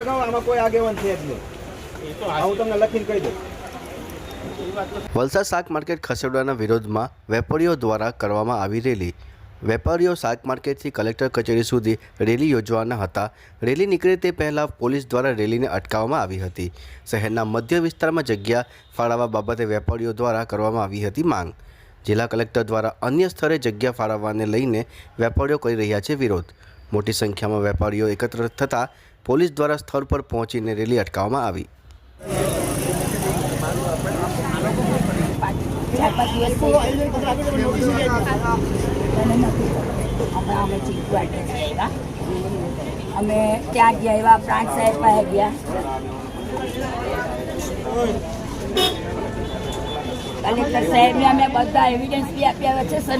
દેખાડો, આમાં કોઈ આગેવાન છે જ નહીં. હું તમને લખીને કહી દઉં. વલસાડ શાક માર્કેટ ખસેડવાના વિરોધમાં વેપારીઓ દ્વારા કરવામાં આવી રેલી. વેપારીઓ શાક માર્કેટથી કલેક્ટર કચેરી સુધી રેલી યોજવાના હતા. રેલી નીકળે તે પહેલાં પોલીસ દ્વારા રેલીને અટકાવવામાં આવી હતી. શહેરના મધ્ય વિસ્તારમાં જગ્યા ફાળવવા બાબતે વેપારીઓ દ્વારા કરવામાં આવી હતી માંગ. જિલ્લા કલેક્ટર દ્વારા અન્ય સ્થળે જગ્યા ફાળવવાને લઈને વેપારીઓ કરી રહ્યા છે વિરોધ. મોટી સંખ્યામાં વેપારીઓ એકત્ર થતાં પોલીસ દ્વારા સ્થળ પર પહોંચીને રેલી અટકાવવામાં આવી. 4-5 દિવસ અમે ત્યાં ગયા, એવા પ્રાંત સાહેબ પાસે ગયા, કલેક્ટર સાહેબને અમે બધા એવિડન્સ બી આપ્યા છે. સર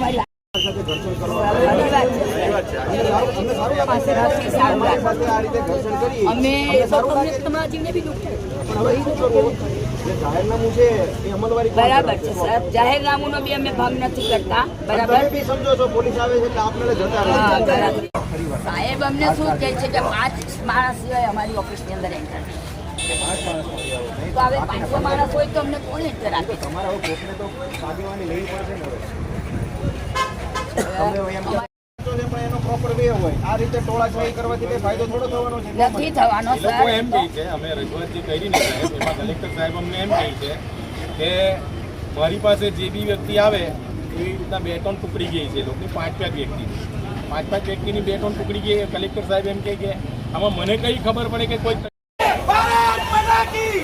અમે તમને બી દુઃખ બરાબર છે સર, જાહેરનામુનો બી અમે ભાગ નથી કરતા. બરાબર સમજો છો, પોલીસ આવે છે એટલે આપને જતા બરાબર. સાહેબ અમને શું કહે છે કે 5 માણસ સિવાય અમારી ઓફિસની અંદર એન્ટર નહીં. તો હવે 500 માણસ હોય તો અમને કોણ એન્ટર આપે? તમારા કોકને તો આગેવાની લેવી પડશે ને. એનો પ્રોપર વે હોય. આ રીતે ટોળાછોડી કરવાથી કઈ ફાયદો થોડો થવાનો છે? નથી થવાનો સર. એમ કહે છે, અમે રજૂઆત જે કરી ને સાહેબ, એમાં કલેક્ટર સાહેબ અમને એમ કહે છે કે મારી પાસે જે બી વ્યક્તિ આવે એવી રીતના 2-3 ટુકડી ગઈ છે લોકોની, 5-5 વ્યક્તિની 5-5 વ્યક્તિની 2-3 ટુકડી ગઈ. કલેક્ટર સાહેબ એમ કહે કે આમાં મને કઈ ખબર પડે કે કોઈ ભારત માતા કી